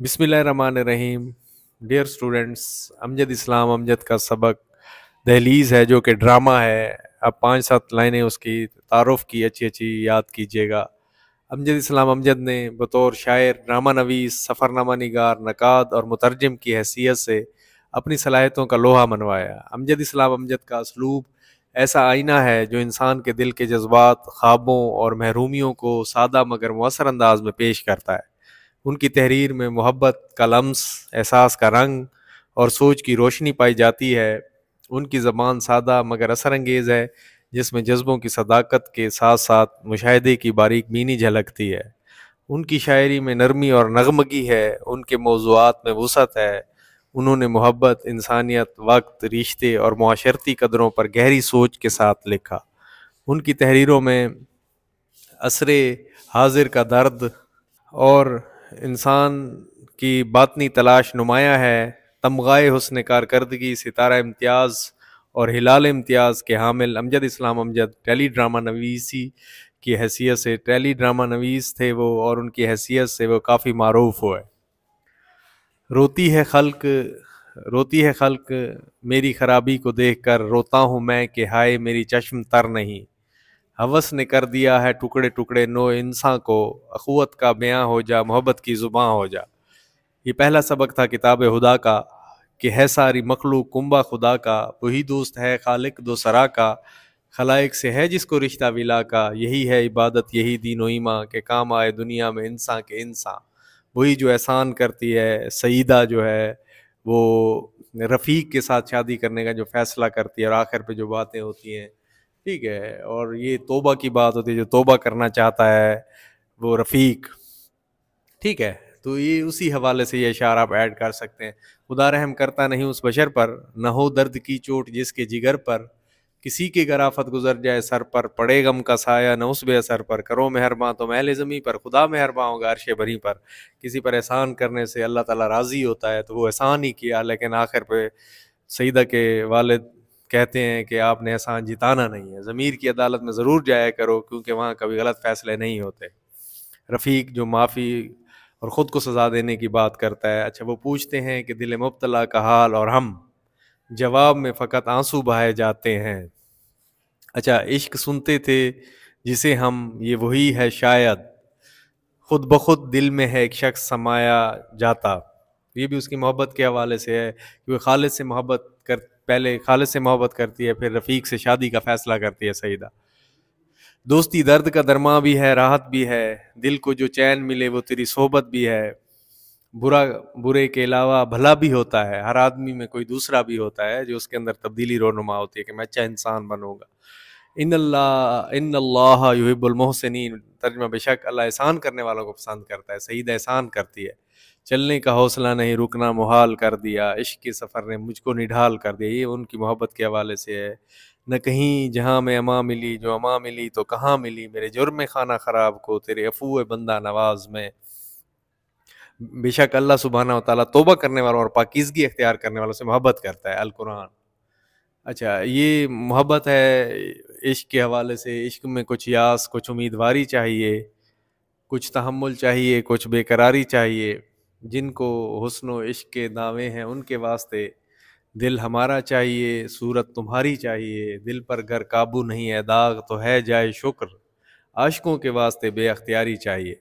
بسم اللہ الرحمن الرحیم. ڈیئر اسٹوڈنٹس، امجد اسلام امجد کا سبق دہلیز ہے جو کہ ڈرامہ ہے. اب 5-7 لائنیں اس کی تعارف کی اچھی اچھی یاد کیجیے گا. امجد اسلام امجد نے بطور شاعر، ڈرامہ نویس، سفرنامہ نگار، نقاد اور مترجم کی حیثیت سے اپنی صلاحیتوں کا لوہا منوایا. امجد اسلام امجد کا اسلوب ایسا آئینہ ہے جو انسان کے دل کے جذبات، خوابوں اور محرومیوں کو سادہ مگر مؤثر انداز میں پیش کرتا ہے. ان کی تحریر میں محبت کا لمس، احساس کا رنگ اور سوچ کی روشنی پائی جاتی ہے. ان کی زبان سادہ مگر اثر انگیز ہے، جس میں جذبوں کی صداقت کے ساتھ ساتھ مشاہدے کی باریک بینی جھلکتی ہے. ان کی شاعری میں نرمی اور نغمگی ہے. ان کے موضوعات میں وسعت ہے. انہوں نے محبت، انسانیت، وقت، رشتے اور معاشرتی قدروں پر گہری سوچ کے ساتھ لکھا. ان کی تحریروں میں عصر حاضر کا درد اور انسان کی باطنی تلاش نمایاں ہے. تمغائے حسن کارکردگی، ستارہ امتیاز اور ہلال امتیاز کے حامل امجد اسلام امجد ٹیلی ڈرامہ نویسی کی حیثیت سے ٹیلی ڈرامہ نویس تھے وہ، اور ان کی حیثیت سے وہ کافی معروف ہوئے. روتی ہے خلق میری خرابی کو دیکھ کر، روتا ہوں میں کہ ہائے میری چشم تر نہیں. ہوس نے کر دیا ہے ٹکڑے ٹکڑے نو انساں کو، اخوت کا بیاں ہو جا، محبت کی زباں ہو جا. یہ پہلا سبق تھا کتاب خدا کا کہ ہے ساری مخلوق کنبہ خدا کا، وہی دوست ہے خالق دو سرا کا. خلائق سے ہے جس کو رشتہ ولا کا، یہی ہے عبادت یہی دین و ایمان، کہ کام آئے دنیا میں انسان کے انسان. وہی جو احسان کرتی ہے. سیدہ جو ہے وہ رفیق کے ساتھ شادی کرنے کا جو فیصلہ کرتی ہے، اور آخر پہ جو باتیں ہوتی ہیں، ٹھیک ہے. اور یہ توبہ کی بات ہوتی ہے، جو توبہ کرنا چاہتا ہے وہ رفیق، ٹھیک ہے. تو یہ اسی حوالے سے یہ اشعار آپ ایڈ کر سکتے ہیں. خدا رحم کرتا نہیں اس بشر پر، نہ ہو درد کی چوٹ جس کے جگر پر. کسی کے گر آفت گزر جائے سر پر، پڑے غم کا سایہ نہ اس بے اثر پر. کرو مہرباں تو اہل زمیں پر، خدا مہرباں ہوگا عرش بری پر. کسی پر احسان کرنے سے اللہ تعالیٰ راضی ہوتا ہے، تو وہ احسان ہی کیا، لیکن آخر پہ سیدہ کے والد کہتے ہیں کہ آپ نے احسان جتانا نہیں ہے. ضمیر کی عدالت میں ضرور جایا کرو، کیونکہ وہاں کبھی غلط فیصلے نہیں ہوتے. رفیق جو معافی اور خود کو سزا دینے کی بات کرتا ہے. اچھا، وہ پوچھتے ہیں کہ دل مبتلا کا حال، اور ہم جواب میں فقط آنسو بہائے جاتے ہیں. اچھا، عشق سنتے تھے جسے ہم، یہ وہی ہے شاید، خود بخود دل میں ہے ایک شخص سمایا جاتا. یہ بھی اس کی محبت کے حوالے سے ہے کہ وہ خالد سے پہلے خالد سے محبت کرتی ہے، پھر رفیق سے شادی کا فیصلہ کرتی ہے سیدہ. دوستی درد کا درماں بھی ہے، راحت بھی ہے. دل کو جو چین ملے وہ تیری صحبت بھی ہے. برے کے علاوہ بھلا بھی ہوتا ہے. ہر آدمی میں کوئی دوسرا بھی ہوتا ہے جو اس کے اندر تبدیلی رونما ہوتی ہے کہ میں اچھا انسان بنوں گا. ان اللہ یحب المحسنین. ترجمہ: بے شک اللہ احسان کرنے والوں کو پسند کرتا ہے. سعید احسان کرتی ہے. چلنے کا حوصلہ نہیں، رکنا محال کر دیا. عشق کے سفر نے مجھ کو نڈھال کر دیا. یہ ان کی محبت کے حوالے سے ہے. نہ کہیں جہاں میں اماں ملی، جو اماں ملی تو کہاں ملی. میرے جرم خانہ خراب کو تیرے عفو بندہ نواز میں. بے شک اللہ سبحانہ و تعالیٰ توبہ کرنے والوں اور پاکیزگی اختیار کرنے والوں سے محبت کرتا ہے. القرآن. اچھا، یہ محبت ہے عشق کے حوالے سے. عشق میں کچھ یاس، کچھ امیدواری چاہیے، کچھ تحمل چاہیے، کچھ بے قراری چاہیے. جن کو حسن و عشق کے دعوے ہیں ان کے واسطے دل ہمارا چاہیے، صورت تمہاری چاہیے. دل پر گر قابو نہیں ہے داغ تو ہے جائے شکر، عاشقوں کے واسطے بے اختیاری چاہیے.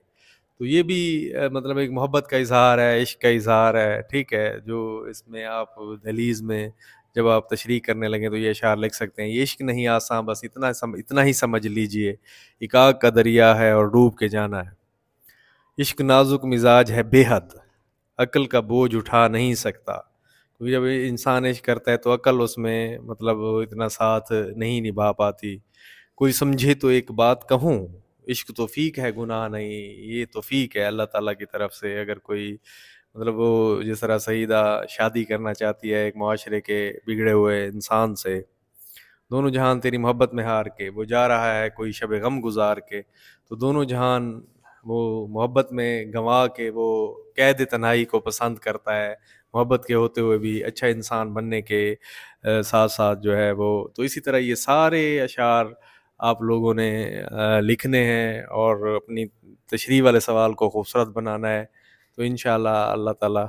تو یہ بھی مطلب ایک محبت کا اظہار ہے، عشق کا اظہار ہے، ٹھیک ہے. جو اس میں آپ دہلیز میں جب آپ تشریح کرنے لگیں تو یہ اشعار لکھ سکتے ہیں. یہ عشق نہیں آسان، بس اتنا ہی سمجھ لیجئے. ایک آگ کا دریا ہے اور ڈوب کے جانا ہے. عشق نازک مزاج ہے بے حد، عقل کا بوجھ اٹھا نہیں سکتا. کیونکہ جب انسان عشق کرتا ہے تو عقل اس میں مطلب اتنا ساتھ نہیں نبھا پاتی. کوئی سمجھے تو ایک بات کہوں، عشق توفیق ہے گناہ نہیں. یہ توفیق ہے اللہ تعالیٰ کی طرف سے. اگر کوئی مطلب وہ جس طرح سیدہ شادی کرنا چاہتی ہے ایک معاشرے کے بگڑے ہوئے انسان سے، دونوں جہان تیری محبت میں ہار کے وہ جا رہا ہے کوئی شب غم گزار کے، تو دونوں جہان وہ محبت میں گنوا کے وہ قید تنہائی کو پسند کرتا ہے. محبت کے ہوتے ہوئے بھی اچھا انسان بننے کے ساتھ ساتھ جو ہے وہ. تو اسی طرح یہ سارے اشعار آپ لوگوں نے لکھنے ہیں اور اپنی تشریح والے سوال کو خوبصورت بنانا ہے. تو انشاءاللہ اللہ تعالیٰ